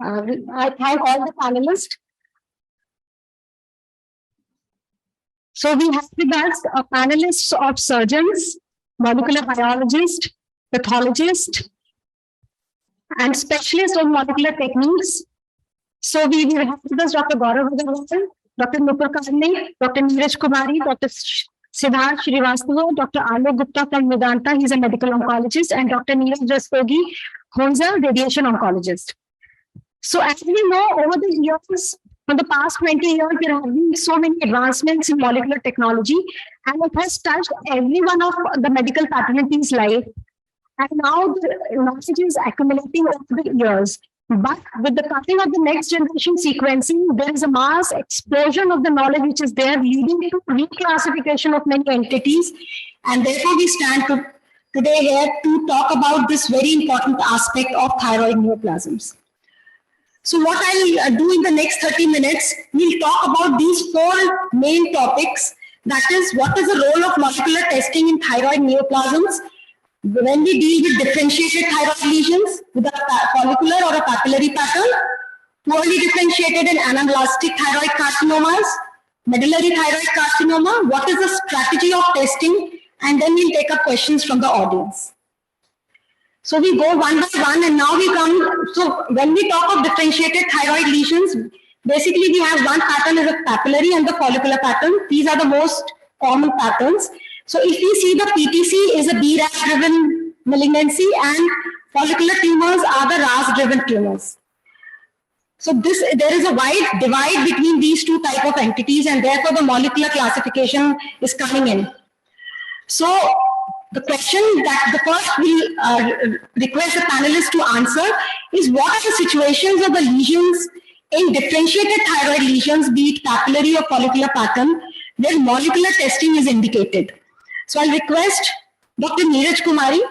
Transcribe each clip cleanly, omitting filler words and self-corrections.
I thank all the panelists. So we have with us panelists of surgeons, molecular biologists, pathologists, and specialists of molecular techniques. So we have with us Dr. Gaurav Agarwal, Dr. Nupur Karnik, Dr. Neeraj Kumari, Dr. Siddharth Srivastava, Dr. Alok Gupta from Vedanta, he's a medical oncologist, and Dr. Neeraj Rastogi, who's a radiation oncologist. So as we know, over the years, for the past 20 years, there have been so many advancements in molecular technology, and it has touched every one of the medical fraternity's life. And now the knowledge is accumulating over the years. But with the coming of the next generation sequencing, there is a mass explosion of the knowledge which is there, leading to reclassification of many entities. And therefore, we stand today here to talk about this very important aspect of thyroid neoplasms. So what I'll do in the next 30 minutes, we'll talk about these four main topics. That is, what is the role of molecular testing in thyroid neoplasms? When we deal with differentiated thyroid lesions with a follicular or a papillary pattern, poorly differentiated and anaplastic thyroid carcinomas, medullary thyroid carcinoma, what is the strategy of testing? And then we'll take up questions from the audience. So we go one by one, and now we come. So when we talk of differentiated thyroid lesions, basically we have one pattern is a papillary and the follicular pattern. These are the most common patterns. So if we see the PTC is a BRAF-driven malignancy, and follicular tumors are the RAS-driven tumors. So there is a wide divide between these two types of entities, and therefore the molecular classification is coming in. So the question that the first we request the panelists to answer is, what are the situations of the lesions in differentiated thyroid lesions, be it papillary or follicular pattern, where molecular testing is indicated? So I'll request Dr. Neeraj Kumari,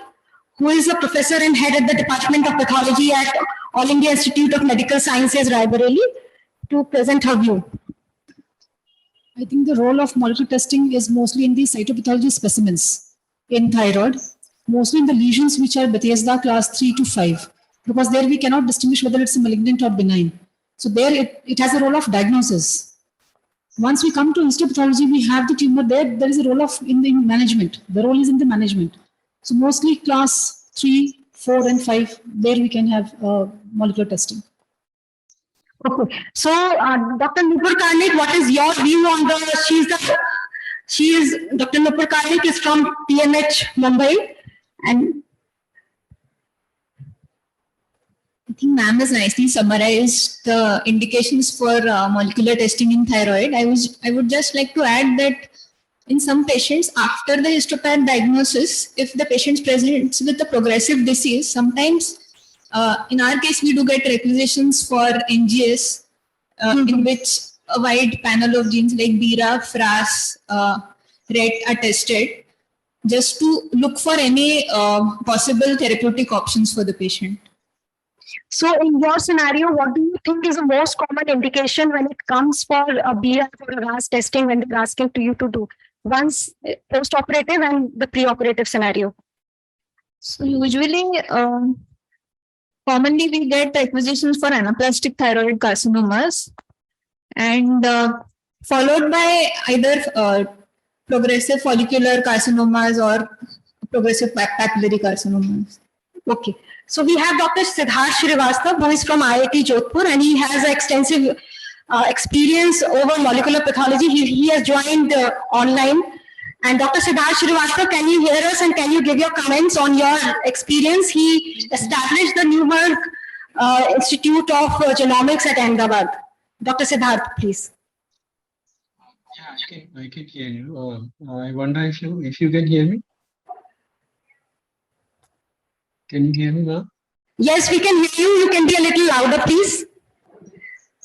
who is a professor and head at the Department of Pathology at All India Institute of Medical Sciences, Raebareli, to present her view. I think the role of molecular testing is mostly in the cytopathology specimens in thyroid, mostly in the lesions which are Bethesda class 3 to 5, because there we cannot distinguish whether it's a malignant or benign. So there it has a role of diagnosis. Once we come to histopathology, we have the tumor there. There is a role of in the management. The role is in the management. So mostly class 3, 4, and 5, there we can have molecular testing. Okay. So, Dr. Nupur Karnik, what is your view on the? Dr. Nupur Karnik is from PMH Mumbai, and I think ma'am has nicely summarized the indications for molecular testing in thyroid. I would just like to add that in some patients, after the histopath diagnosis, if the patient presents with a progressive disease, sometimes in our case we do get requisitions for NGS in which a wide panel of genes like BRAF, RAS, RET are tested, just to look for any possible therapeutic options for the patient. So in your scenario, what do you think is the most common indication when it comes for a BRAF or a RAS testing when they're asking to you to do? Once post-operative and the pre-operative scenario. So usually, commonly we get requisitions for anaplastic thyroid carcinomas, and followed by either progressive follicular carcinomas or progressive papillary carcinomas. Okay. So we have Dr. Siddharth Srivastava, who is from IIT Jodhpur, and he has extensive experience over molecular pathology. He has joined online. And Dr. Siddharth Srivastava, can you hear us and can you give your comments on your experience? He established the Newberg Institute of Genomics at Ahmedabad. Dr. Siddharth, please. Yeah, I can hear you. I wonder if you can hear me. Can you hear me now? Yes, we can hear you. You can be a little louder, please.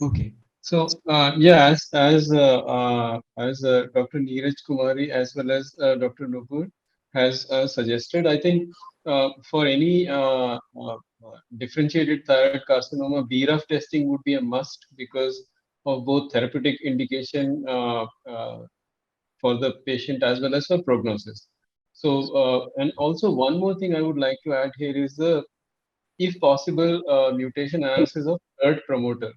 Okay. So yeah, as Dr. Neeraj Kumari as well as Dr. Nupur has suggested, I think for any differentiated thyroid carcinoma, BRAF testing would be a must because of both therapeutic indication for the patient as well as for prognosis. So and also one more thing I would like to add here is the if possible, mutation analysis of TERT promoter,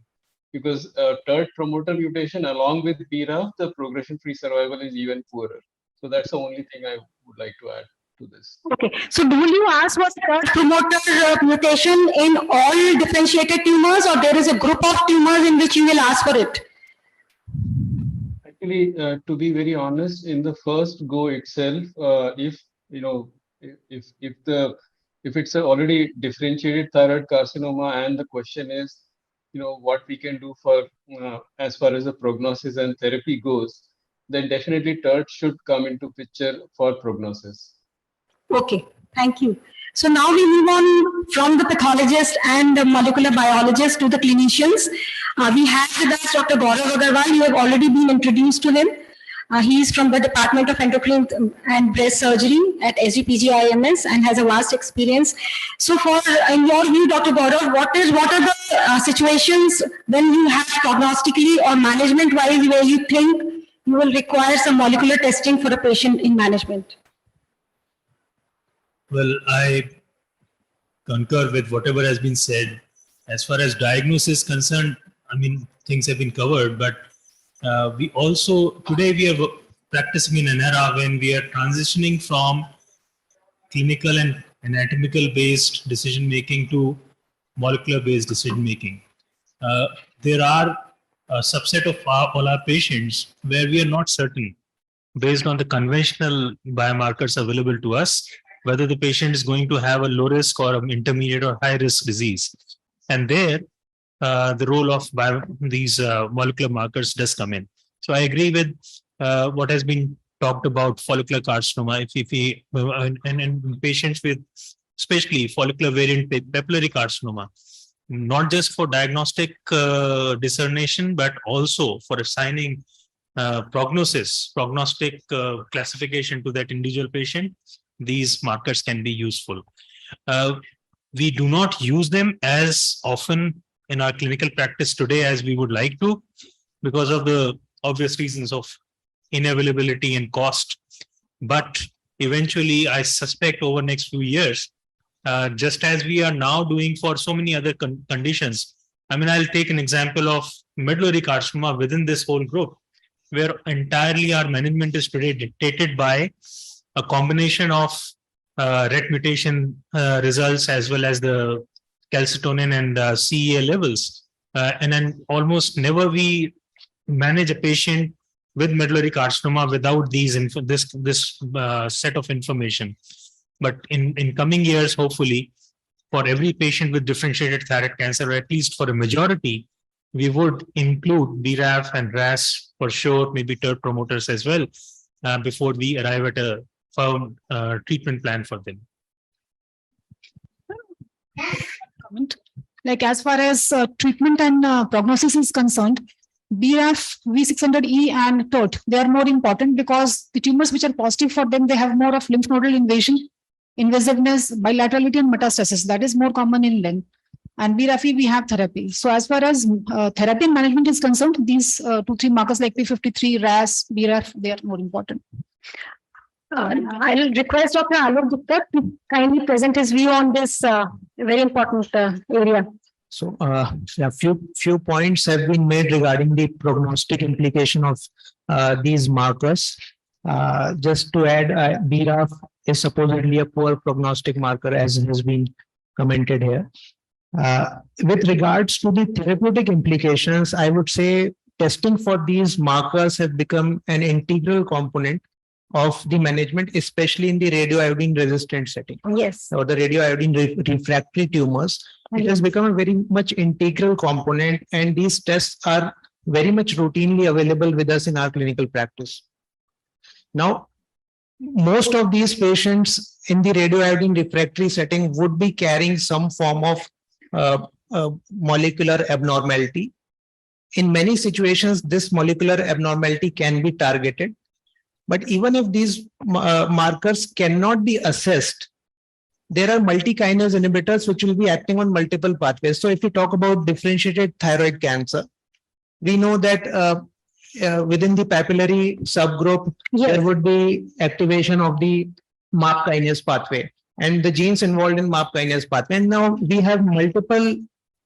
because TERT promoter mutation along with BRAF, the progression-free survival is even poorer. So that's the only thing I would like to add to this. Okay. So do you ask for third promoter mutation in all differentiated tumors, or there is a group of tumors in which you will ask for it? Actually, to be very honest, in the first go itself, if you know, if it's a already differentiated thyroid carcinoma, and the question is, what we can do for as far as the prognosis and therapy goes, then definitely TERT should come into picture for prognosis. Okay, thank you. So now we move on from the pathologist and the molecular biologist to the clinicians. We have with us Dr. Gaurav Agarwal. You have already been introduced to him. He is from the Department of Endocrine and Breast Surgery at SGPG IMS and has a vast experience. So in your view, Dr. Gaurav, what are the situations when you have prognostically or management-wise where you think you will require some molecular testing for a patient in management? Well, I concur with whatever has been said. As far as diagnosis is concerned, I mean, things have been covered, but we also, today we are practicing in an era when we are transitioning from clinical and anatomical based decision making to molecular based decision making. There are a subset of all our patients where we are not certain, based on the conventional biomarkers available to us, whether the patient is going to have a low risk or an intermediate or high risk disease. And there, the role of these molecular markers does come in. So I agree with what has been talked about follicular carcinoma. And in patients with especially follicular variant papillary carcinoma, not just for diagnostic discernation, but also for assigning prognostic classification to that individual patient, these markers can be useful. We do not use them as often in our clinical practice today as we would like to, because of the obvious reasons of inavailability and cost. But eventually, I suspect over the next few years, just as we are now doing for so many other conditions, I mean, I'll take an example of medullary carcinoma within this whole group, where entirely our management is today dictated by a combination of RET mutation results as well as the calcitonin and CEA levels. And then almost never we manage a patient with medullary carcinoma without this set of information. But in coming years, hopefully, for every patient with differentiated thyroid cancer, or at least for a majority, we would include BRAF and RAS for sure, maybe TERT promoters as well, before we arrive at a firm treatment plan for them. Comment. Like as far as treatment and prognosis is concerned, BRAF, V600E and TERT, they are more important because the tumors which are positive for them, they have more of lymph nodal invasion, invasiveness, bilaterality and metastasis. That is more common in them. And BRAF, we have therapy. So as far as therapy and management is concerned, these 2-3 markers like P53, RAS, BRAF, they are more important. I'll request Dr. Alok Gupta to kindly present his view on this very important area. So, few points have been made regarding the prognostic implication of these markers. Just to add, BRAF is supposedly a poor prognostic marker, as has been commented here. With regards to the therapeutic implications, I would say testing for these markers has become an integral component of the management, especially in the radioiodine resistant setting. Yes. Or the radioiodine refractory tumors. It has become a very much integral component, and these tests are very much routinely available with us in our clinical practice. Now, most of these patients in the radioiodine refractory setting would be carrying some form of molecular abnormality. In many situations, this molecular abnormality can be targeted. But even if these markers cannot be assessed, there are multi-kinase inhibitors which will be acting on multiple pathways. So if we talk about differentiated thyroid cancer, we know that within the papillary subgroup, there would be activation of the MAP kinase pathway. and the genes involved in MAP kinase pathway. And now we have multiple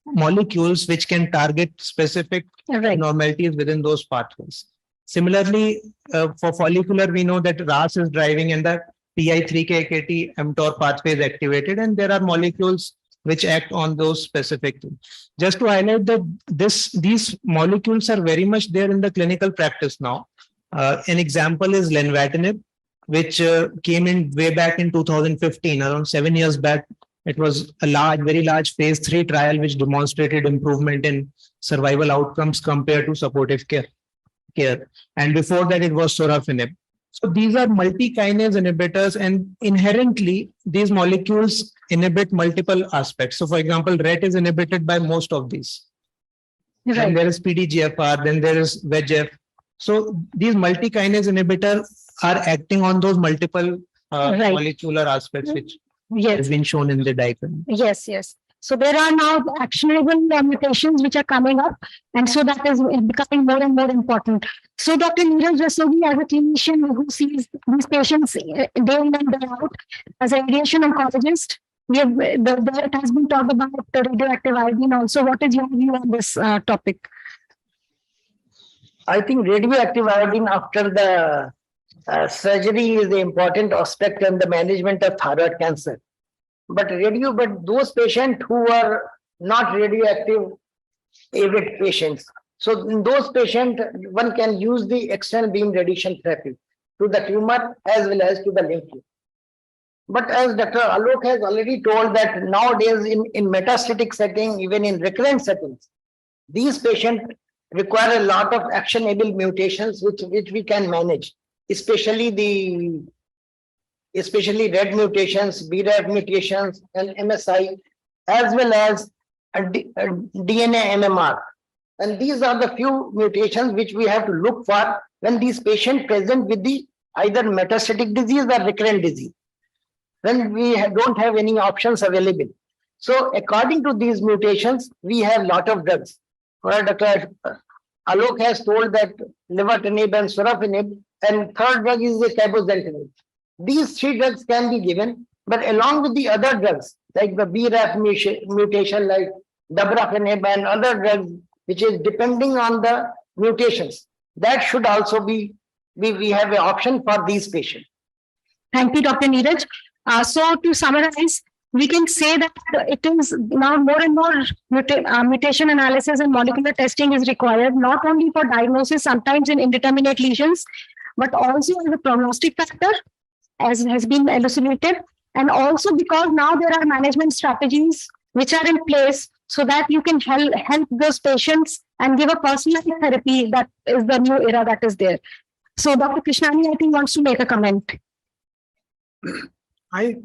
molecules which can target specific abnormalities within those pathways. Similarly, for follicular, we know that RAS is driving and the PI3K-AKT mTOR pathway is activated, and there are molecules which act on those specific things. Just to highlight that these molecules are very much there in the clinical practice now. An example is lenvatinib, which came in way back in 2015, around 7 years back. It was a very large phase 3 trial which demonstrated improvement in survival outcomes compared to supportive care. And before that, it was sorafenib. So these are multi-kinase inhibitors, and inherently these molecules inhibit multiple aspects. So for example, RET is inhibited by most of these. Then there is PDGFR, then there is VEGF. So these multi-kinase inhibitors are acting on those multiple molecular aspects which has been shown in the diagram. Yes. So there are now actionable mutations which are coming up, and so that is becoming more and more important. So Dr. Neeraj Rastogi, as a clinician who sees these patients day in and day out, as a radiation oncologist, there has been talked about the radioactive iodine also. What is your view on this topic? I think radioactive iodine after the surgery is the important aspect in the management of thyroid cancer. But those patients who are not radioactive avid patients. So in those patients, one can use the external beam radiation therapy to the tumor as well as to the lymph node. But as Dr. Alok has already told that nowadays in metastatic setting, even in recurrent settings, these patients require a lot of actionable mutations which we can manage, especially RED mutations, BRAF mutations, and MSI, as well as DNA MMR. And these are the few mutations which we have to look for when these patients present with the either metastatic disease or recurrent disease, when we don't have any options available. So according to these mutations, we have a lot of drugs. Well, Dr. Alok has told that lenvatinib and sorafenib, and third drug is the cabozantinib. These 3 drugs can be given, but along with the other drugs, like the BRAF mutation, like dabrafenib and other drugs, which is depending on the mutations, that should also be, we have an option for these patients. Thank you, Dr. Neeraj. So to summarize, we can say that it is now more and more mutation analysis and molecular testing is required, not only for diagnosis, sometimes in indeterminate lesions, but also as a prognostic factor, as has been elucidated, and also because now there are management strategies which are in place so that you can help those patients and give a personalized therapy. That is the new era that is there. So Dr. Krishnani, I think, wants to make a comment. I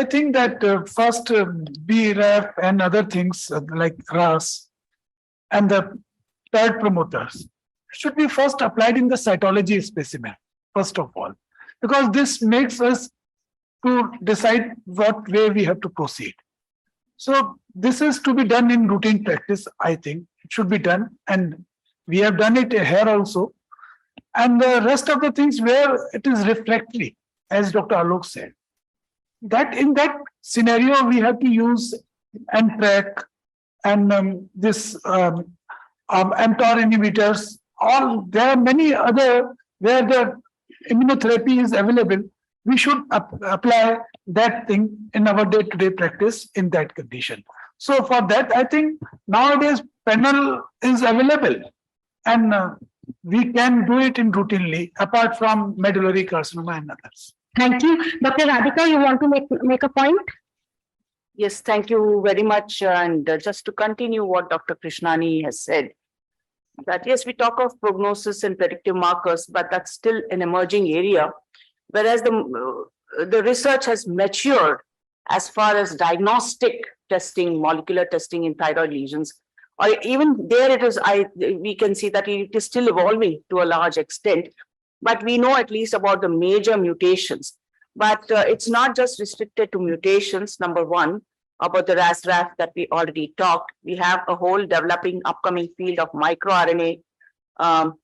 think that first BRAF and other things like RAS and the third promoters should be first applied in the cytology specimen, first of all, because this makes us to decide what way we have to proceed. So this is to be done in routine practice. I think it should be done, and we have done it here also. And the rest of the things where it is refractory, as Dr. Alok said, that in that scenario we have to use NTRK and this mTOR inhibitors. There are many other where the immunotherapy is available. We should apply that thing in our day-to-day practice in that condition. So for that, I think nowadays panel is available, and we can do it in routinely, apart from medullary carcinoma and others. Thank you. Dr. Radhika, you want to make a point? Yes, thank you very much. And just to continue what Dr. Krishnani has said, that yes, we talk of prognosis and predictive markers, but that's still an emerging area, whereas the research has matured as far as diagnostic testing, molecular testing in thyroid lesions, or even there it is, we can see that it is still evolving to a large extent, but we know at least about the major mutations. But it's not just restricted to mutations. Number one, about the RAS-RAF that we already talked, we have a whole developing upcoming field of microRNA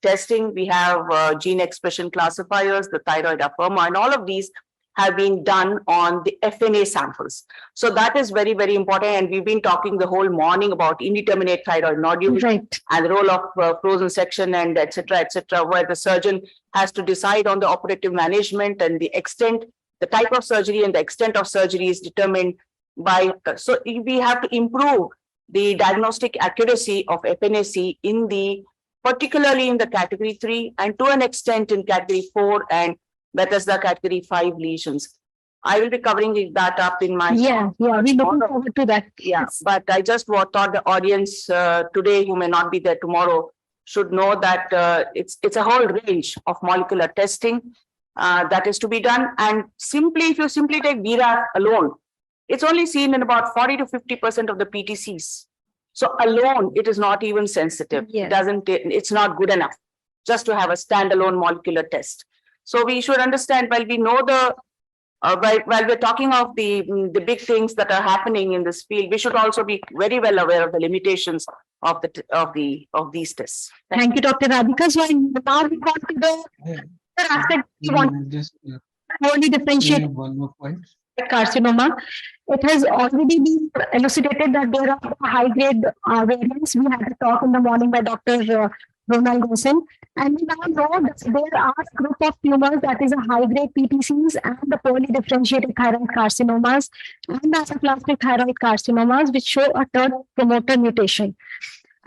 testing. We have gene expression classifiers, the thyroid affirmer, and all of these have been done on the FNA samples. So that is very, very important. And we've been talking the whole morning about indeterminate thyroid nodules, Right. and the role of frozen section and et cetera, where the surgeon has to decide on the operative management and the extent, the type of surgery and the extent of surgery is determined by, so we have to improve the diagnostic accuracy of FNAC in the, particularly in the category 3 and to an extent in category 4 and Bethesda category 5 lesions. I will be covering that up in my. Yeah, we're looking forward to that. Yeah, but I just thought the audience today who may not be there tomorrow should know that it's a whole range of molecular testing that is to be done. And simply, if you simply take BRAF alone, it's only seen in about 40 to 50% of the PTCs. So alone, it is not even sensitive. Yes. It's not good enough just to have a standalone molecular test. So we should understand, while we know while we're talking of the big things that are happening in this field, we should also be very well aware of the limitations of these tests. Thank you, Dr. Radhika. So now we got to the other aspect we want Just poorly differentiated one more point. carcinoma. It has already been elucidated that there are high-grade variants. We had a talk in the morning by Dr. Ronald Gosen, and we now know that there are a group of tumors that is a high-grade PTCs and the poorly differentiated thyroid carcinomas and the aplastic thyroid carcinomas, which show a third promoter mutation.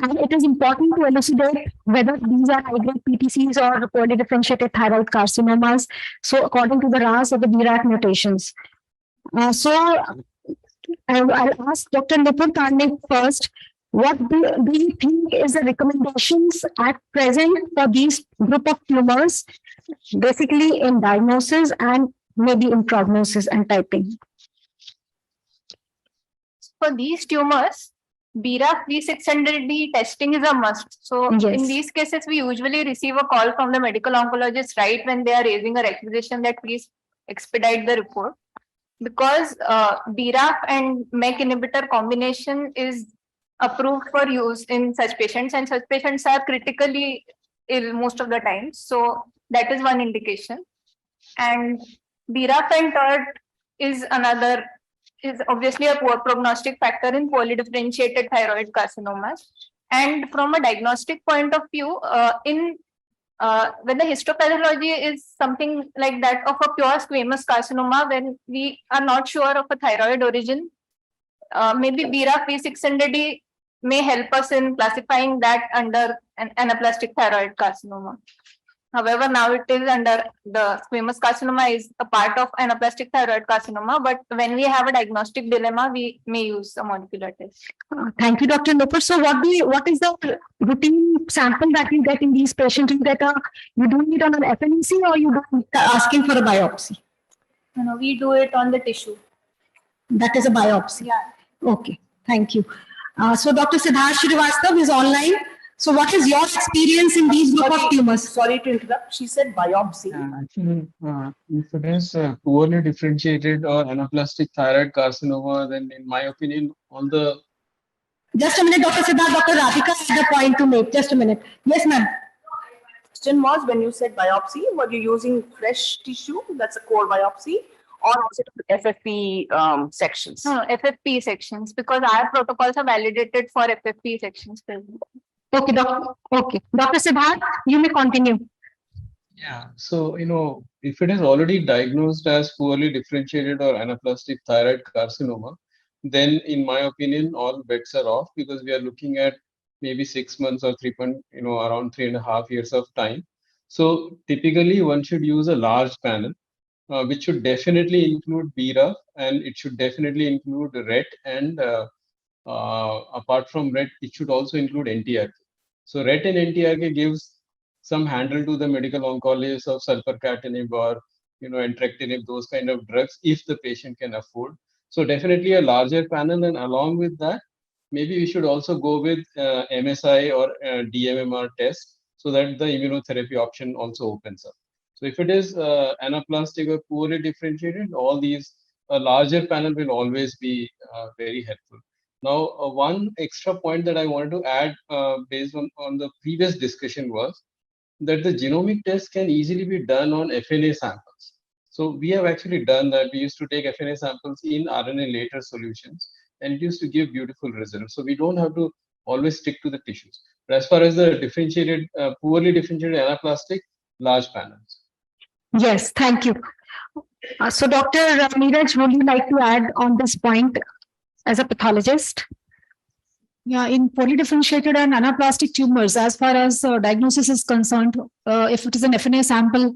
And it is important to elucidate whether these are high-grade PTCs or poorly differentiated thyroid carcinomas. So according to the RAS or the BRAF mutations. I'll ask Dr. Nipur Karnik first. What do you think is the recommendations at present for these group of tumors, basically in diagnosis and maybe in prognosis and typing? For these tumors, BRAF V600D testing is a must. So Yes. in these cases, we usually receive a call from the medical oncologist right when they are raising a requisition that please expedite the report. Because BRAF and MEK inhibitor combination is approved for use in such patients, and such patients are critically ill most of the time. So that is one indication. And BRAF and TERT is obviously a poor prognostic factor in poorly differentiated thyroid carcinomas. And from a diagnostic point of view, when the histopathology is something like that of a pure squamous carcinoma, when we are not sure of a thyroid origin, maybe BRAF V600D may help us in classifying that under an anaplastic thyroid carcinoma. However, now it is under the squamous carcinoma is a part of anaplastic thyroid carcinoma, but when we have a diagnostic dilemma, we may use a molecular test. Thank you, Dr. Nupur. So what is the routine sample that you get in these patients? You do it on an FNEC or you do asking for a biopsy? No, we do it on the tissue. That is a biopsy. Yeah. Okay, thank you. So Dr. Siddharth Srivastava is online. So what is your experience in these group of tumors? Sorry to interrupt. She said biopsy. Actually, if it is poorly differentiated or anaplastic thyroid carcinoma, then in my opinion, all the. Just a minute, Dr. Siddharth, Dr. Radhika has a point to make. Just a minute. Yes, ma'am. Question was, when you said biopsy, were you using fresh tissue? That's a core biopsy, or was it FFP sections? No, FFP sections, because our protocols are validated for FFP sections. Okay, doctor. Okay, Dr. Siddharth, you may continue. Yeah. So, if it is already diagnosed as poorly differentiated or anaplastic thyroid carcinoma, then in my opinion, all bets are off, because we are looking at maybe 6 months or around 3.5 years of time. So typically one should use a large panel, which should definitely include BRAF, and it should definitely include RET, and apart from RET, it should also include NTRK. So RET and NTRK gives some handle to the medical oncologist of sulfacatinib or entrectinib, those kind of drugs, if the patient can afford. So definitely a larger panel, and along with that, maybe we should also go with MSI or DMMR test, so that the immunotherapy option also opens up. So if it is anaplastic or poorly differentiated, all these, a larger panel will always be very helpful. Now, one extra point that I wanted to add based on the previous discussion was that the genomic test can easily be done on FNA samples. So we have actually done that. We used to take FNA samples in RNA later solutions, and it used to give beautiful results. So we don't have to always stick to the tissues. But as far as the differentiated, poorly differentiated anaplastic, large panels. Yes, thank you. So Dr. Neeraj, would you like to add on this point as a pathologist? Yeah, in polydifferentiated and anaplastic tumors, as far as diagnosis is concerned, if it is an FNA sample,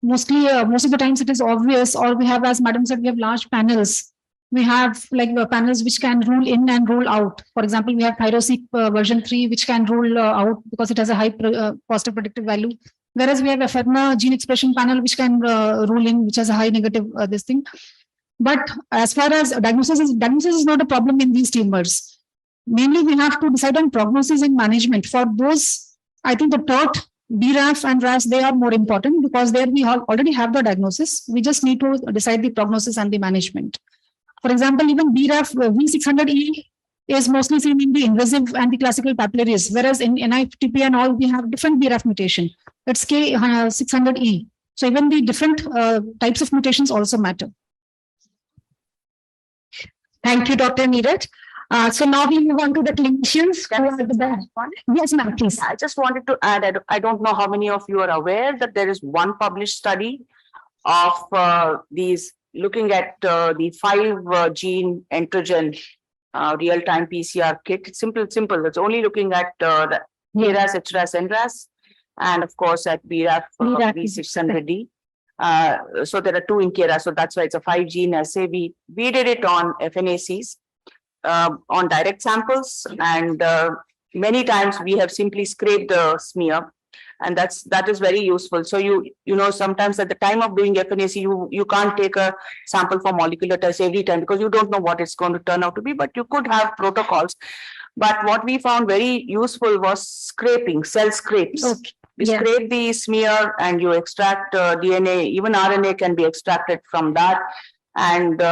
mostly most of the times it is obvious, or we have, as Madam said, we have large panels. We have like panels which can rule in and rule out. For example, we have Thyroid version 3, which can rule out because it has a high positive predictive value. Whereas we have a FERMA gene expression panel, which can rule in, which has a high negative this thing. But as far as diagnosis is not a problem in these tumors. Mainly, we have to decide on prognosis and management. For those, I think the TERT, BRAF and RAS, they are more important because there we already have the diagnosis. We just need to decide the prognosis and the management. For example, even BRAF V600E is mostly seen in the invasive and the classical papillaries, whereas in NIFTP and all, we have different BRAF mutation. That's K600E. So even the different types of mutations also matter. Thank you, Dr. Neeraj. So now we move on to the clinicians. Yes, ma'am, please. I just wanted to add, I don't know how many of you are aware that there is one published study of these looking at the 5 gene antigen real-time PCR kit. It's simple. It's only looking at the KRAS, HRAS, NRAS, and of course at BRAF V600D. So there are 2 in KRAS, so that's why it's a 5 gene assay. We did it on FNACs. On direct samples, and many times we have simply scraped the smear, and that is very useful. So you know, sometimes at the time of doing FNAC, you can't take a sample for molecular test every time because you don't know what it's going to turn out to be, but you could have protocols. But what we found very useful was scraping, cell scrapes. Okay. We scrape the smear and you extract DNA, even RNA can be extracted from that. And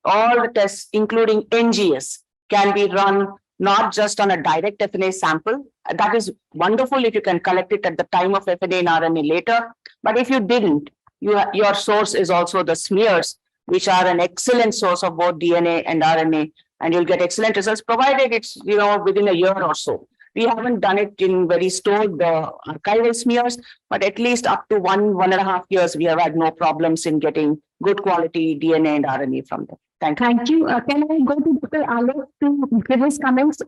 all the tests, including NGS, can be run not just on a direct FNA sample. That is wonderful if you can collect it at the time of FNA and RNA later. But if you didn't, your source is also the smears, which are an excellent source of both DNA and RNA, and you'll get excellent results, provided it's within a year or so. We haven't done it in very stored archival smears, but at least up to 1.5 years, we have had no problems in getting good quality DNA and RNA from them. Thank you. Thank you. Can I go to Dr. Alok to give his comments?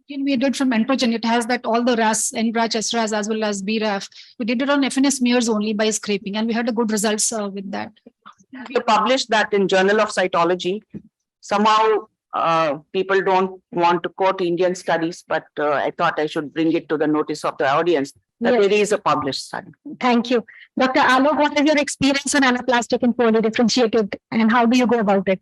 We did from Entrogen, it has that all the RAS, NRAS, SRAS, as well as BRAF. We did it on FNA smears only by scraping, and we had a good results with that. We published that in Journal of Cytology. Somehow, people don't want to quote Indian studies, but I thought I should bring it to the notice of the audience that there is a published study. Thank you. Dr. Alok, what is your experience on anaplastic and polydifferentiated, and how do you go about it?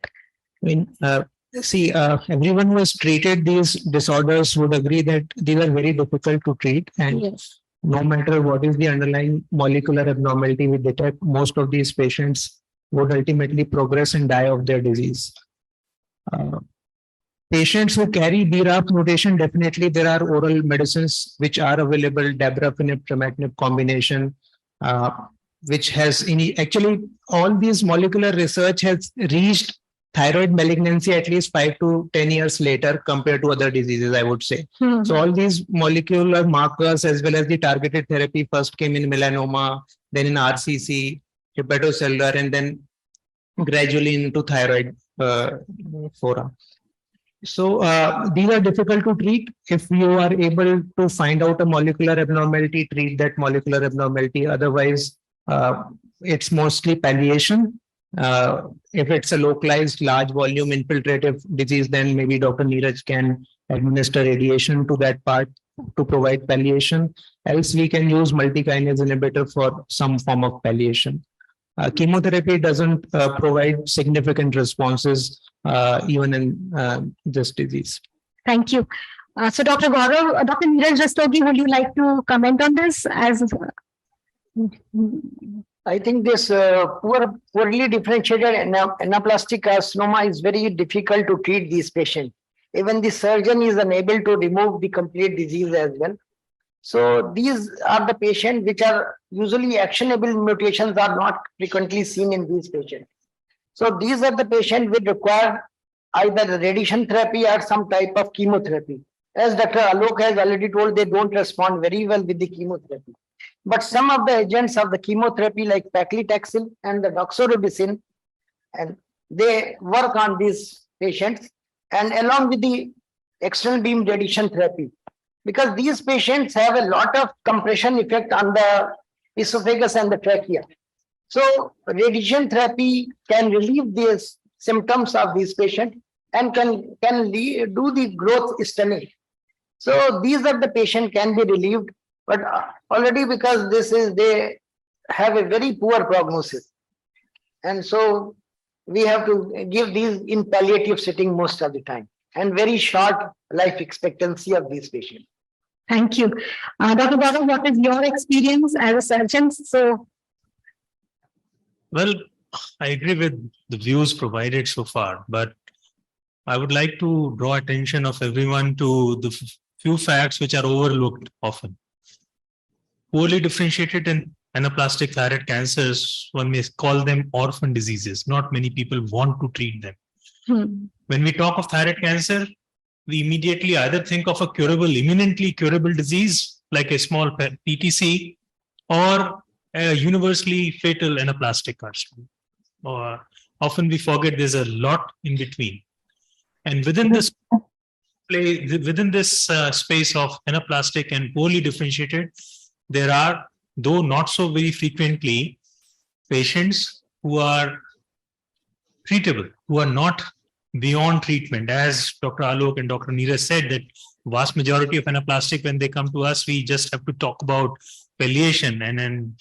I mean, everyone who has treated these disorders would agree that these are very difficult to treat, and no matter what is the underlying molecular abnormality we detect, most of these patients would ultimately progress and die of their disease. Patients who carry BRAF mutation, definitely there are oral medicines which are available, dabrafenib, trametinib combination, which has actually all these molecular research has reached thyroid malignancy at least 5 to 10 years later compared to other diseases, I would say. So all these molecular markers as well as the targeted therapy first came in melanoma, then in RCC, hepatocellular, and then gradually into thyroid fora. So these are difficult to treat. If you are able to find out a molecular abnormality, treat that molecular abnormality. Otherwise, it's mostly palliation. If it's a localized large volume infiltrative disease, then maybe Dr. Neeraj can administer radiation to that part to provide palliation. Else we can use multi-kinase inhibitor for some form of palliation. Chemotherapy doesn't provide significant responses even in this disease. Thank you. So Dr. Gaurav, Dr. Neeraj Rastogi, would you like to comment on this? I think this poorly differentiated anaplastic carcinoma is very difficult to treat these patients. Even the surgeon is unable to remove the complete disease as well. So these are the patients which are usually actionable mutations are not frequently seen in these patients. So these are the patients which require either radiation therapy or some type of chemotherapy. As Dr. Alok has already told, they don't respond very well with the chemotherapy. But some of the agents of the chemotherapy like paclitaxel and the doxorubicin, and they work on these patients and along with the external beam radiation therapy. Because these patients have a lot of compression effect on the esophagus and the trachea. So radiation therapy can relieve these symptoms of these patients and can do the growth stunning. So these are the patient can be relieved, but already because they have a very poor prognosis. And so we have to give these in palliative setting most of the time and very short life expectancy of these patients. Thank you. Dr. Gaurav, what is your experience as a surgeon? So, Well, I agree with the views provided so far, but I would like to draw attention of everyone to the few facts which are overlooked often. Poorly differentiated and anaplastic thyroid cancers, one may call them orphan diseases. Not many people want to treat them. When we talk of thyroid cancer, we immediately either think of a curable, imminently curable disease like a small PTC or a universally fatal anaplastic carcinoma. Or often we forget there's a lot in between. And within this space of anaplastic and poorly differentiated, there are, though not so very frequently, patients who are treatable, who are not beyond treatment. As Dr. Alok and Dr. Neeraj said, that vast majority of anaplastic, when they come to us, we just have to talk about palliation and then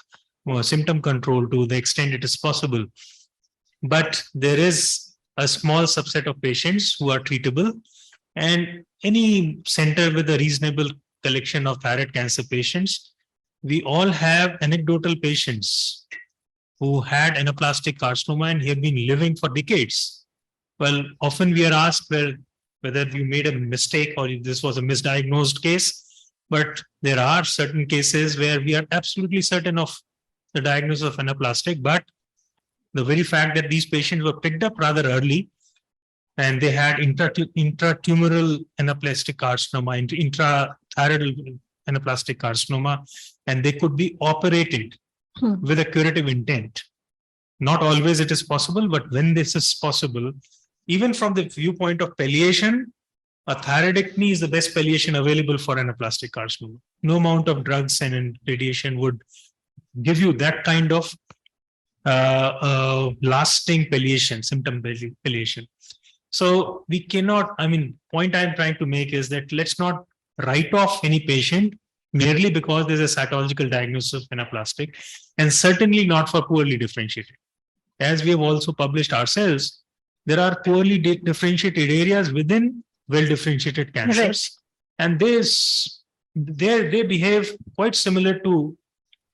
symptom control to the extent it is possible. But there is a small subset of patients who are treatable, and any center with a reasonable collection of thyroid cancer patients, we all have anecdotal patients who had anaplastic carcinoma and have been living for decades. Well, often we are asked whether you made a mistake or if this was a misdiagnosed case, but there are certain cases where we are absolutely certain of the diagnosis of anaplastic, but the very fact that these patients were picked up rather early and they had intratumoral anaplastic carcinoma, intrathyroidal anaplastic carcinoma, and they could be operated with a curative intent. Not always it is possible, but when this is possible, even from the viewpoint of palliation, a thyroidectomy is the best palliation available for anaplastic carcinoma. No amount of drugs and radiation would give you that kind of lasting palliation, symptom palliation. So we cannot, point I'm trying to make is that let's not write off any patient merely because there's a cytological diagnosis of anaplastic, and certainly not for poorly differentiated. As we have also published ourselves, there are poorly differentiated areas within well-differentiated cancers, and they behave quite similar to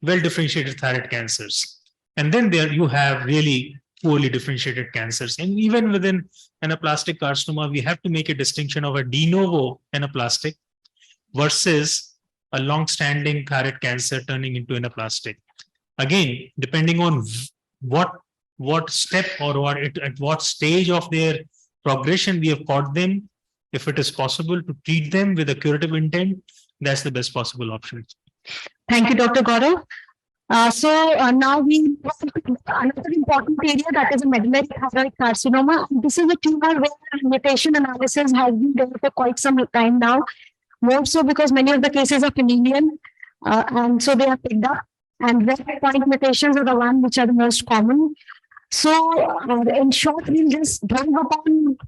well-differentiated thyroid cancers. And then there you have really poorly differentiated cancers. And even within anaplastic carcinoma, we have to make a distinction of a de novo anaplastic versus a long-standing thyroid cancer turning into anaplastic. Again, depending on what step or at what stage of their progression we have caught them, if it is possible to treat them with a curative intent, that's the best possible option. thank you, Dr. Gaurav. Now we move to another important area, that is a medullary thyroid carcinoma. This is a tumor where mutation analysis has been done for quite some time now, more so because many of the cases are familial, and so they are picked up. And red point mutations are the one which are the most common. So, in short, we'll just drive upon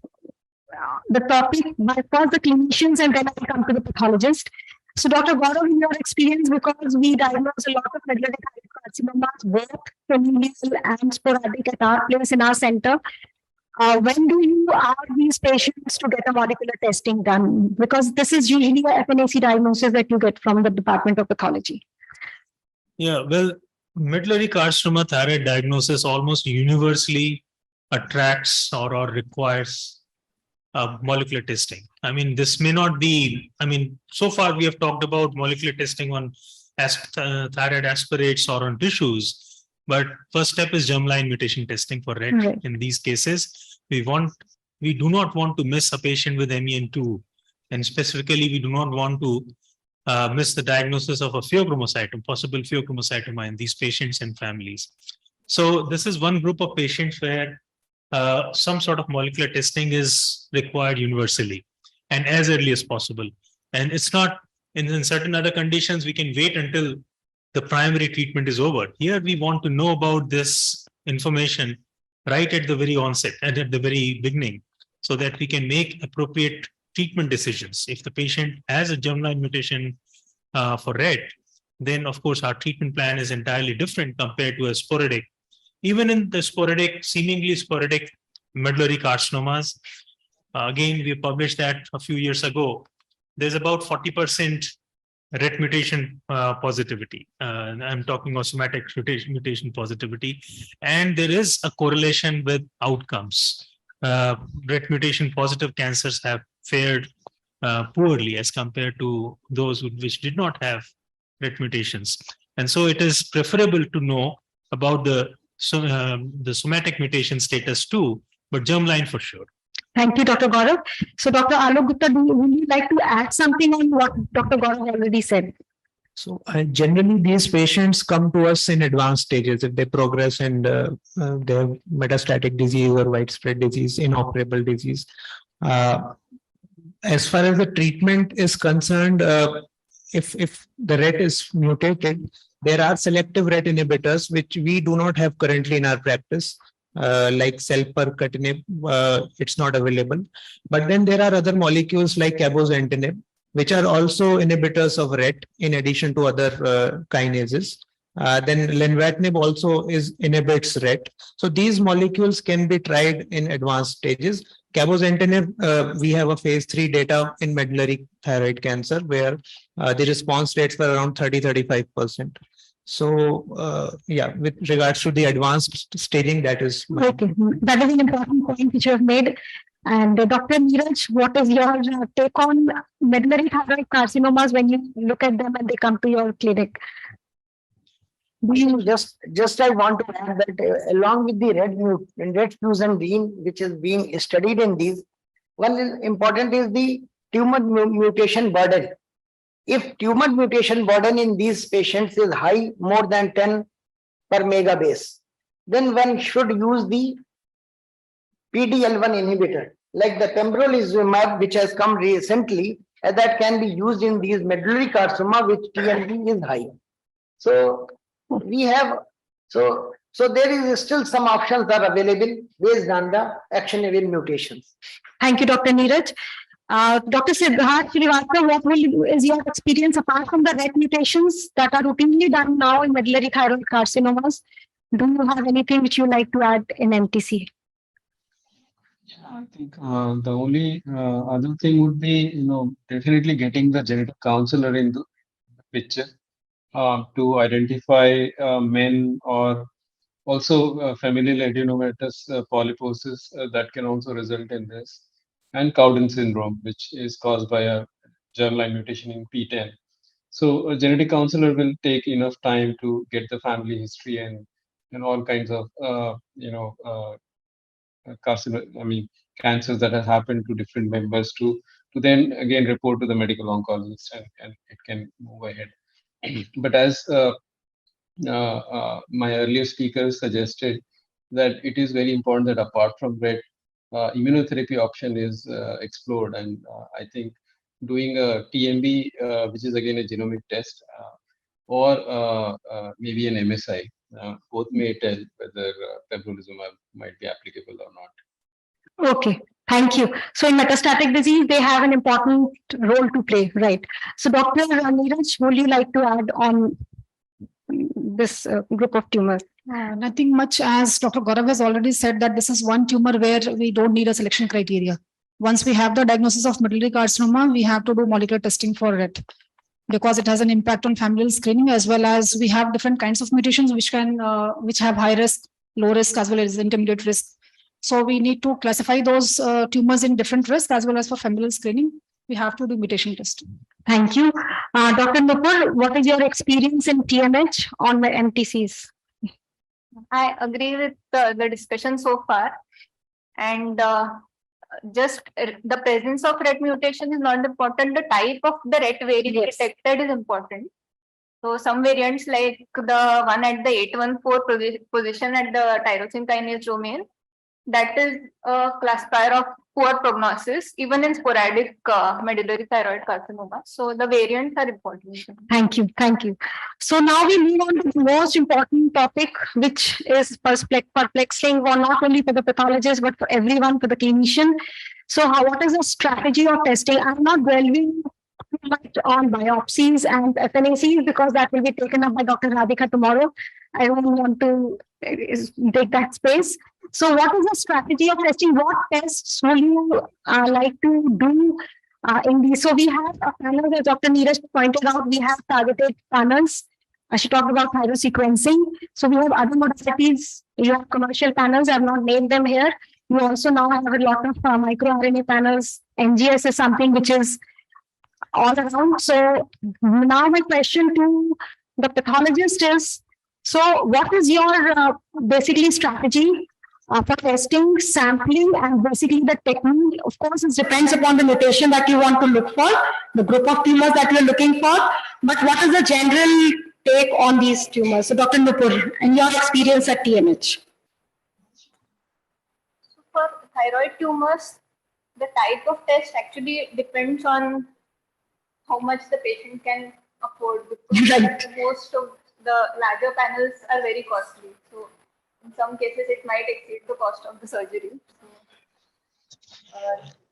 the topic by first the clinicians and then I'll come to the pathologist. So, Dr. Gaurav, in your experience, because we diagnose a lot of medullary thyroid carcinomas, both familial and sporadic at our place in our center, when do you ask these patients to get a molecular testing done? Because this is usually a FNAC diagnosis that you get from the Department of Pathology. Yeah, well, Medullary carcinoma thyroid diagnosis almost universally attracts or requires molecular testing. I mean, this may not be, I mean, so far we have talked about molecular testing on thyroid aspirates or on tissues, but first step is germline mutation testing for RET. Right. In these cases, we do not want to miss a patient with MEN2, and specifically, we do not want to miss the diagnosis of a pheochromocytoma, possible pheochromocytoma in these patients and families. So this is one group of patients where some sort of molecular testing is required universally and as early as possible. And it's not in certain other conditions, we can wait until the primary treatment is over. Here, we want to know about this information right at the very onset and at the very beginning so that we can make appropriate treatment decisions. If the patient has a germline mutation for RET, then of course our treatment plan is entirely different compared to a sporadic. Even in the sporadic, seemingly sporadic medullary carcinomas, again, we published that a few years ago. There's about 40% RET mutation positivity. I'm talking of somatic mutation positivity. And there is a correlation with outcomes. RET mutation positive cancers have fared poorly as compared to those which did not have RET mutations. And so it is preferable to know about the somatic mutation status too, but germline for sure. Thank you, Dr. Gaurav. So, Dr. Alok Gupta, would you like to add something on what Dr. Gaurav already said? So generally, these patients come to us in advanced stages if they progress and they have metastatic disease or widespread disease, inoperable disease. As far as the treatment is concerned, if the RET is mutated, there are selective RET inhibitors which we do not have currently in our practice. Like selpercatinib, it's not available. But then there are other molecules like cabozantinib, which are also inhibitors of RET in addition to other kinases. Then lenvatinib also inhibits RET. So these molecules can be tried in advanced stages. Cabozantinib, we have a phase 3 data in medullary thyroid cancer where the response rates were around 30-35%. So, yeah, with regards to the advanced staging, that is. Okay, that is an important point which you have made. And Dr. Neeraj, what is your take on medullary thyroid carcinomas when you look at them and they come to your clinic? Just I want to add that along with the red fusion gene, which is being studied in these, one important is the tumor mutation burden. If tumor mutation burden in these patients is high, more than 10 per megabase, then one should use the PD-L1 inhibitor, like the pembrolizumab, which has come recently, and that can be used in these medullary carcinoma, which TMB is high. So we have, so there is still some options that are available based on the actionable mutations. Thank you, Dr. Neeraj. Dr. Siddharth Srivastava, what is your experience apart from the RET mutations that are routinely done now in medullary thyroid carcinomas? Do you have anything which you like to add in MTC? I think the only other thing would be, definitely getting the genetic counselor into the picture to identify men or also familial adenomatous polyposis that can also result in this, and Cowden syndrome, which is caused by a germline mutation in PTEN. So a genetic counselor will take enough time to get the family history and all kinds of cancers that have happened to different members to then again report to the medical oncologist and it can move ahead. But as my earlier speaker suggested, that it is very important that apart from RET, immunotherapy option is explored, and I think doing a TMB, which is again a genomic test, or maybe an MSI, both may tell whether pembrolizumab might be applicable or not. Okay, thank you. So in metastatic disease, they have an important role to play, right? So Dr. Neeraj, would you like to add on this group of tumors? Nothing much, as Dr. Gaurav has already said that this is one tumor where we don't need a selection criteria. Once we have the diagnosis of medullary carcinoma, we have to do molecular testing for it. because it has an impact on familial screening, as well as we have different kinds of mutations which have high risk, low risk, as well as intermediate risk. So we need to classify those tumors in different risks, as well as for familial screening. We have to do mutation testing. Thank you. Dr. Nupur, what is your experience in TMH on the MTCs? I agree with the discussion so far. And just the presence of RET mutation is not important. The type of the RET variant detected is important. So some variants like the one at the 814 position at the tyrosine kinase domain, that is a classifier of poor prognosis, even in sporadic medullary thyroid carcinoma. So the variants are important. Thank you. Thank you. So now we move on to the most important topic, which is perplexing for not only for the pathologist, but for everyone, for the clinician. So what is the strategy of testing? I'm not dwelling too much on biopsies and FNACs because that will be taken up by Dr. Radhika tomorrow. I don't want to take that space. So what is the strategy of testing? What tests will you like to do in these? So we have a panel, as Dr. Neeraj pointed out, we have targeted panels. She talked about thyroid sequencing. So we have other modalities. You have commercial panels. I have not named them here. You also now have a lot of microRNA panels. NGS is something which is all around. So now my question to the pathologist is, so what is your basically strategy for testing, sampling, and basically the technique? Of course, it depends upon the mutation that you want to look for, the group of tumors that you're looking for, but what is the general take on these tumors? So Dr. Nupur, and your experience at TMH. So for thyroid tumors, the type of test actually depends on how much the patient can afford, because most of the larger panels are very costly. So in some cases, it might exceed the cost of the surgery.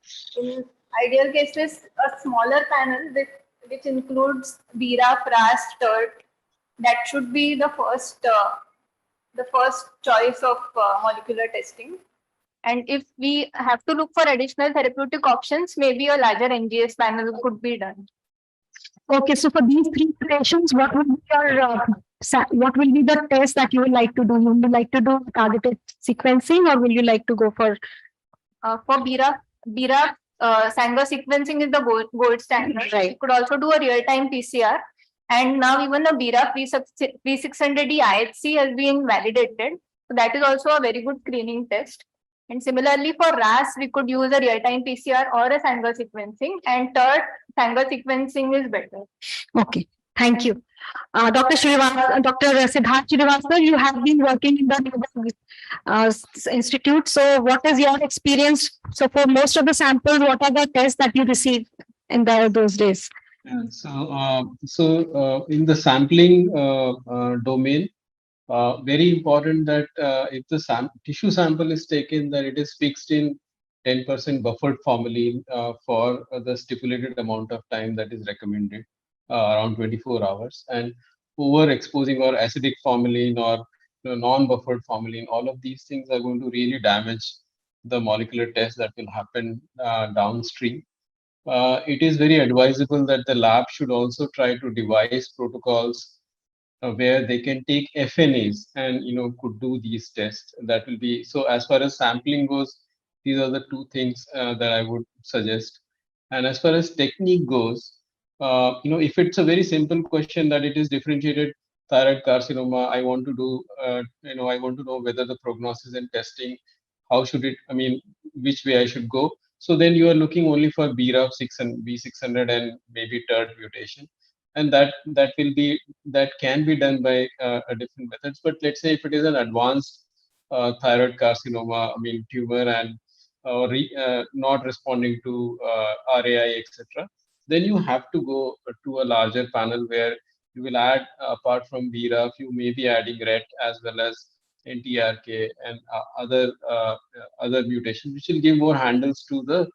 So, in ideal cases, a smaller panel which includes BRAF, RAS, TERT, that should be the first choice of molecular testing. And if we have to look for additional therapeutic options, maybe a larger NGS panel could be done. Okay, so for these three mutations, what will be your what will be the test that you would like to do? Would you like to do targeted sequencing, or will you like to go for BRAF Sanger sequencing is the gold standard. Right. You could also do a real-time PCR, and now even the BRAF V600E IHC has been validated. So that is also a very good screening test. And similarly for RAS, we could use a real-time PCR or a Sanger sequencing, and third, Sanger sequencing is better. Okay, thank you. Dr. Siddharth Srivastava, you have been working in the institute. So what is your experience? So for most of the samples, what are the tests that you receive in those days? Yeah, so in the sampling domain, very important that if the tissue sample is taken, that it is fixed in 10% buffered formalin for the stipulated amount of time that is recommended, around 24 hours. And overexposing or acidic formalin or non-buffered formalin, all of these things are going to really damage the molecular test that will happen downstream. It is very advisable that the lab should also try to devise protocols where they can take FNAs and could do these tests. That will be so. As far as sampling goes, these are the two things that I would suggest. And as far as technique goes, if it's a very simple question that it is differentiated thyroid carcinoma, I want to do, I want to know whether the prognosis and testing, how should it? I mean, which way I should go. So then you are looking only for BRAF V600 and maybe TERT mutation, and that can be done by different methods. But let's say if it is an advanced thyroid carcinoma, I mean tumor, and not responding to RAI, etc., then you have to go to a larger panel where you will add, apart from BRAF, you may be adding RET as well as NTRK and other mutations, which will give more handles to the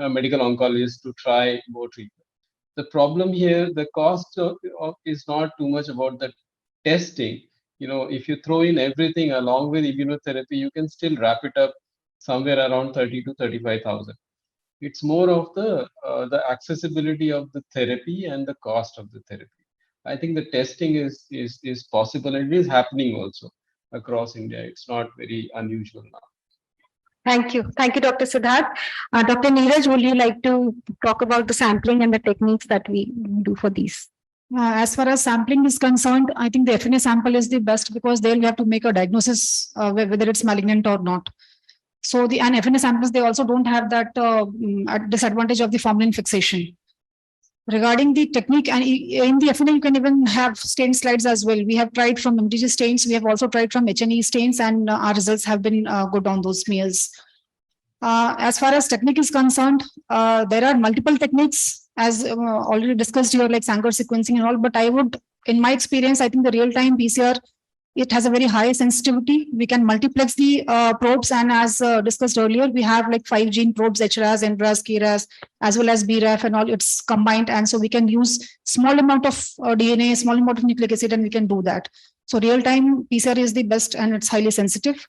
medical oncologist to try more treatment. The problem here, the cost is not too much about the testing. If you throw in everything along with immunotherapy, you can still wrap it up somewhere around 30 to 35,000. It's more of the accessibility of the therapy and the cost of the therapy. I think the testing is possible. It is happening also across India. It's not very unusual now. Thank you. Thank you, Dr. Siddharth. Dr. Neeraj, would you like to talk about the sampling and the techniques that we do for these? As far as sampling is concerned, I think the FNA sample is the best because there you have to make a diagnosis whether it's malignant or not. So the and FNA samples, they also don't have that disadvantage of the formalin fixation. Regarding the technique, and in the FNA, you can even have stain slides as well. We have tried from MTG stains. We have also tried from HNE stains, and our results have been good on those smears. As far as technique is concerned, there are multiple techniques, as already discussed here, like Sanger sequencing and all. But I would, in my experience, I think the real-time PCR, it has a very high sensitivity. We can multiplex the probes, and as discussed earlier, we have like 5 gene probes, HRAS, NRAS, KRAS, as well as BRAF and all. It's combined, and so we can use small amount of DNA, small amount of nucleic acid, and we can do that. So real-time PCR is the best, and it's highly sensitive.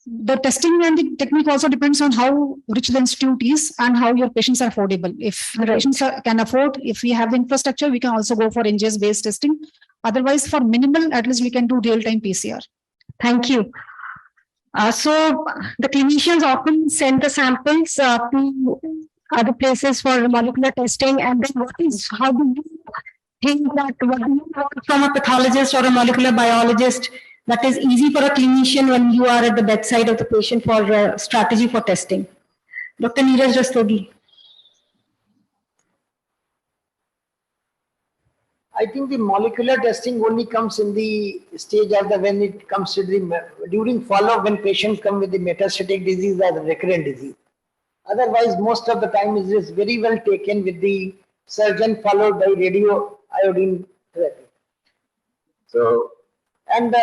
The testing and the technique also depends on how rich the institute is and how your patients are affordable. If the patients can afford, if we have the infrastructure, we can also go for NGS-based testing. Otherwise, for minimal, at least we can do real-time PCR. Thank you. So the clinicians often send the samples to other places for molecular testing, and then how do you think that what do you want from a pathologist or a molecular biologist that is easy for a clinician when you are at the bedside of the patient for strategy for testing? Dr. Neeraj Rastogi. I think the molecular testing only comes in the stage of when it comes to the during follow-up when patients come with the metastatic disease or the recurrent disease. Otherwise, most of the time it is very well taken with the surgeon followed by radio iodine therapy. So, and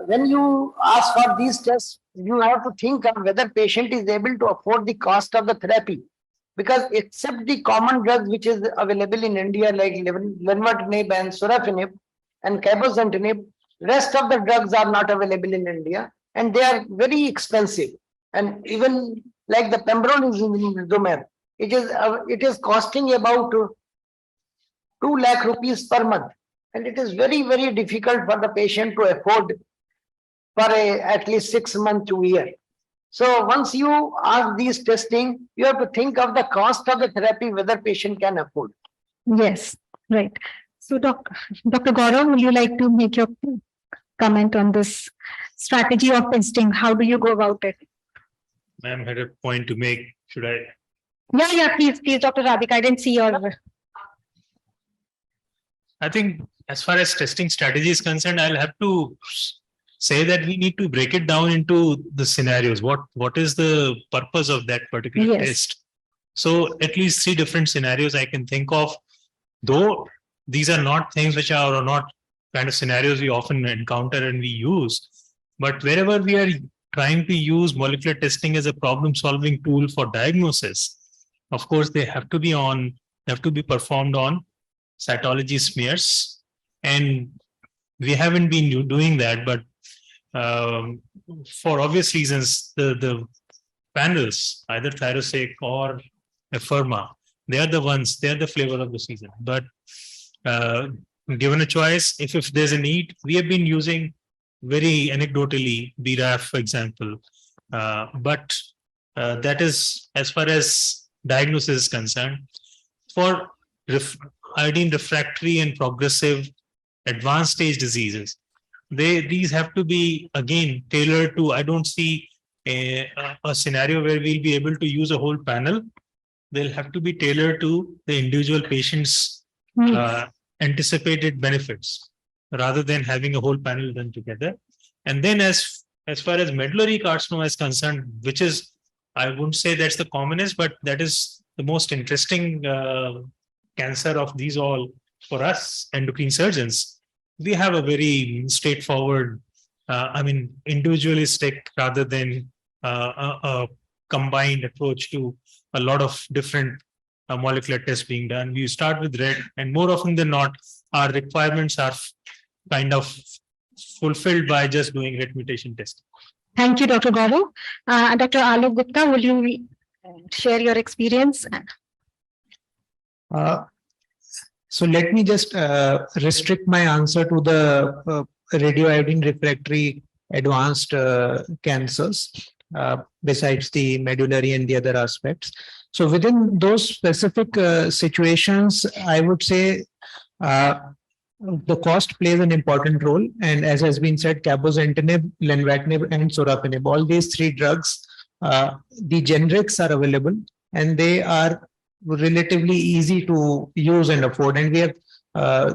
when you ask for these tests, you have to think of whether patient is able to afford the cost of the therapy. Because except the common drugs which is available in India like lenvatinib and sorafenib and cabozantinib, rest of the drugs are not available in India and they are very expensive. And even like the pembrolizumab, it is costing about 2 lakh rupees per month, and it is very, very difficult for the patient to afford for at least 6 months to a year. So once you ask these testing, you have to think of the cost of the therapy, whether patient can afford. Yes, right. So Dr. Gaurav, would you like to make your comment on this strategy of testing? How do you go about it? Ma'am had a point to make. Should I? Yeah, please, Dr. Radhika. I didn't see your. I think as far as testing strategy is concerned, I'll have to say that we need to break it down into the scenarios. What is the purpose of that particular test? So at least 3 different scenarios I can think of, though these are not things which are or not kind of scenarios we often encounter and we use. But wherever we are trying to use molecular testing as a problem-solving tool for diagnosis, of course, they have to be performed on cytology smears. And we haven't been doing that, but for obvious reasons, the panels, either Thyrosec or Afirma, they are the flavor of the season. But given a choice, if there's a need, we have been using very anecdotally BRAF, for example. But that is as far as diagnosis is concerned. For iodine refractory and progressive advanced stage diseases, these have to be again tailored to. I don't see a scenario where we'll be able to use a whole panel. They'll have to be tailored to the individual patient's anticipated benefits, rather than having a whole panel done together. And then as far as medullary carcinoma is concerned, which is, I wouldn't say that's the commonest, but that is the most interesting cancer of these all for us endocrine surgeons. We have a very straightforward, individualistic rather than a combined approach to a lot of different molecular tests being done. We start with red, and more often than not, our requirements are kind of fulfilled by just doing red mutation testing. Thank you, Dr. Gaurav. Dr. Alok Gupta, will you share your experience. Uh, So let me just restrict my answer to the radioiodine refractory advanced cancers, besides the medullary and the other aspects. So within those specific situations, I would say the cost plays an important role. And as has been said, cabozantinib, lenvatinib, and sorafenib, all these three drugs, the generics are available and they are relatively easy to use and afford. And we have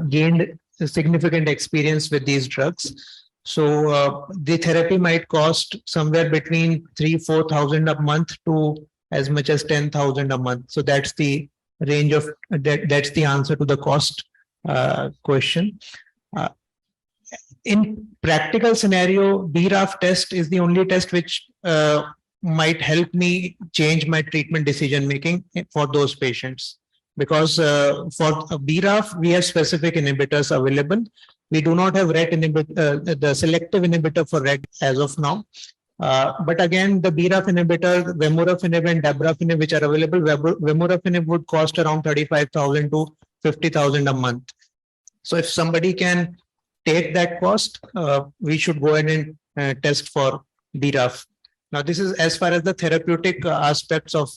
gained significant experience with these drugs. So the therapy might cost somewhere between 3,000-4,000 a month to as much as 10,000 a month. So that's the range of that's the answer to the cost question. In practical scenario, BRAF test is the only test which might help me change my treatment decision making for those patients, because for BRAF we have specific inhibitors available. We do not have RET inhibitor, the selective inhibitor for RET as of now. But again, the BRAF inhibitor, vemurafenib and dabrafenib, which are available, vemurafenib would cost around 35,000 to 50,000 a month. So if somebody can take that cost, we should go ahead and test for BRAF. Now, this is as far as the therapeutic aspects of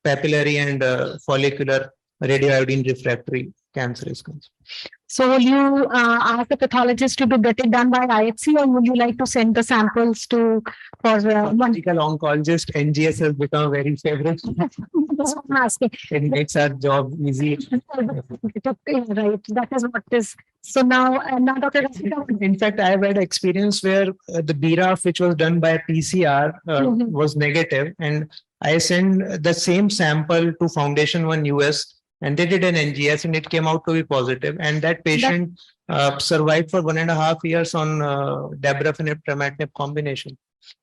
papillary and follicular radioiodine refractory cancer is concerned. So will you ask the pathologist to get it done by IHC, or would you like to send the samples to for one? Medical oncologist, NGS has become very favorite. That's what I'm asking. It makes our job easy. Right, that is what is. So now, Dr. In fact, I have had experience where the BRAF, which was done by PCR, was negative, and I sent the same sample to Foundation One US, and they did an NGS, and it came out to be positive. And that patient survived for 1.5 years on dabrafenib trametinib combination.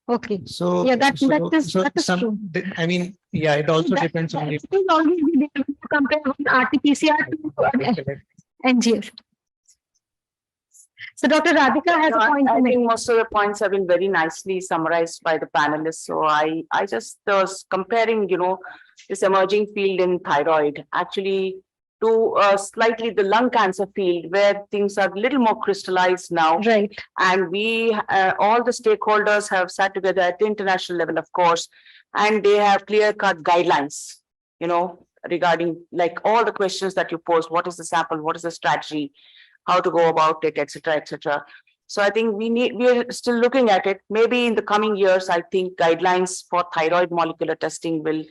Okay. So yeah, that is true. I mean, yeah, it also depends on the compare RT-PCR to NGS. So Dr. Radhika has a point. I think most of the points have been very nicely summarized by the panelists. So I just was comparing, this emerging field in thyroid actually to slightly the lung cancer field, where things are a little more crystallized now. Right. And we, all the stakeholders have sat together at the international level, of course, and they have clear-cut guidelines, regarding like all the questions that you posed. What is the sample? What is the strategy? How to go about it, etc., etc. So I think we're still looking at it. Maybe in the coming years, I think guidelines for thyroid molecular testing will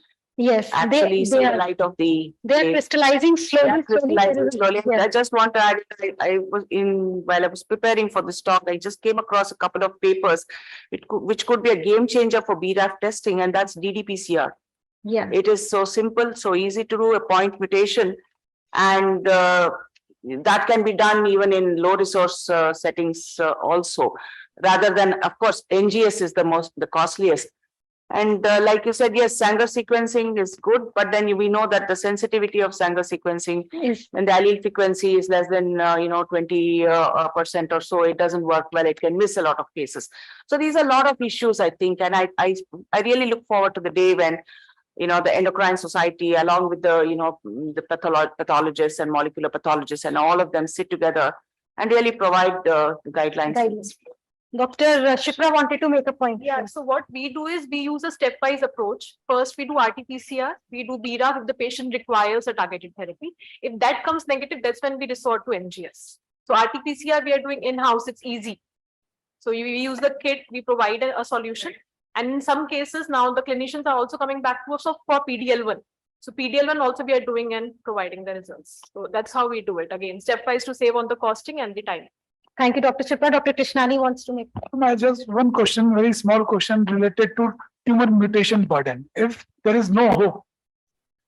actually see the light of the. They're crystallizing slowly. Slowly. Yeah. I just want to add, while I was preparing for this talk, I just came across a couple of papers which could be a game changer for BRAF testing, and that's ddPCR. Yeah. It is so simple, so easy to do, a point mutation, and that can be done even in low resource settings also, rather than, of course, NGS is the costliest. And like you said, yes, Sanger sequencing is good, but then we know that the sensitivity of Sanger sequencing and the allele frequency is less than 20% or so. It doesn't work well. It can miss a lot of cases. So these are a lot of issues, I think, and I really look forward to the day when the endocrine society, along with the pathologists and molecular pathologists, and all of them sit together and really provide the guidelines. Dr. Shikra wanted to make a point. Yeah, so what we do is we use a stepwise approach. First, we do RT-PCR, we do BRAF if the patient requires a targeted therapy. If that comes negative, that's when we resort to NGS. So RT-PCR we are doing in-house, it's easy. So we use the kit, we provide a solution. And in some cases, now the clinicians are also coming back to us for PDL1. So PDL1 also we are doing and providing the results. So that's how we do it. Again, stepwise to save on the costing and the time. Thank you, Dr. Chipra. Dr. Krishnani wants to make. Just one question, very small question related to tumor mutation burden. If there is no hope,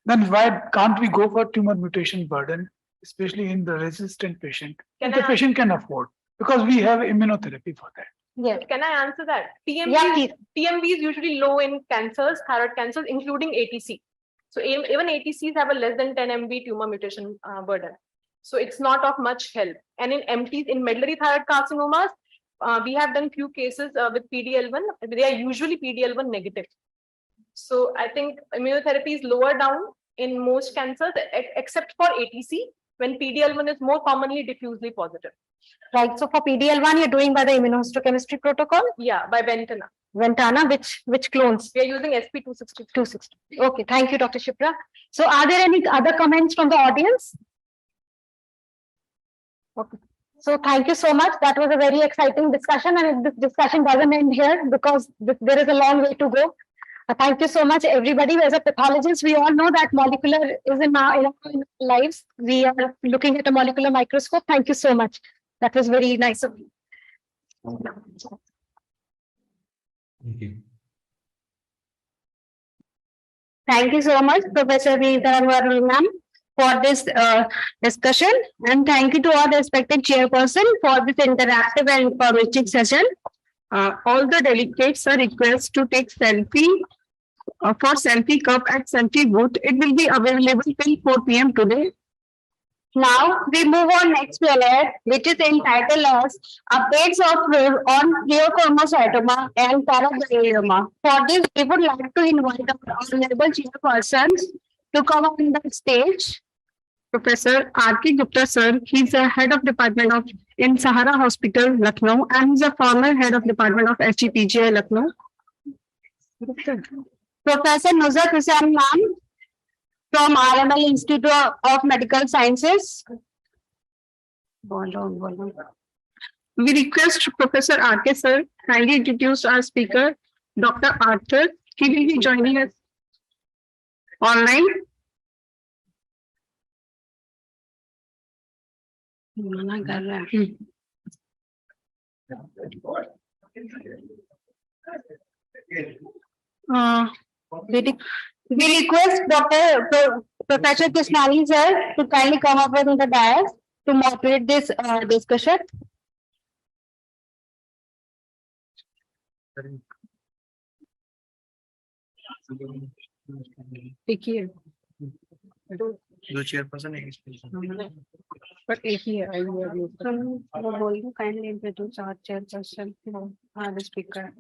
then why can't we go for tumor mutation burden, especially in the resistant patient? If the patient can afford, because we have immunotherapy for that. Yeah. Can I answer that? TMB is usually low in cancers, thyroid cancers, including ATC. So even ATCs have a less than 10 MB tumor mutation burden. So it's not of much help. And in MTs, in medullary thyroid carcinomas, we have done few cases with PDL1. They are usually PDL1 negative. So I think immunotherapy is lower down in most cancers, except for ATC, when PD-L1 is more commonly diffusely positive. Right. So for PD-L1, you're doing by the immunohistochemistry protocol. Yeah, by Ventana. Ventana, which clones? We are using SP260. 260. Okay. Thank you, Dr. Shipra. So are there any other comments from the audience? Okay. So thank you so much. That was a very exciting discussion, and this discussion doesn't end here because there is a long way to go. Thank you so much, everybody. As a pathologist, we all know that molecular is in our lives. We are looking at a molecular microscope. Thank you so much. That was very nice of you. Thank you. Thank you so much, Professor ma'am, for this discussion. And thank you to all the respected chairperson for this interactive and informative session. All the delegates are requested to take selfie for selfie cup at selfie booth. It will be available till 4 p.m. today. Now we move on next panel, which is entitled as updates on pheochromocytoma and paraganglioma. For this, we would like to invite our honorable chairpersons to come on the stage. Professor R.K. Gupta sir, he's the head of department of in Sahara Hospital, Lucknow, and he's a former head of department of HGPGI, Lucknow. Professor Nusrat Hussain ma'am from RML Institute of Medical Sciences. We request Professor R.K. sir kindly introduce our speaker, Dr. Arthur. He will be joining us online. We request Professor Krishnani sir to kindly come up with the dais to moderate this discussion. Take care. The chairperson is. But if you kindly introduce our chairperson, the speaker.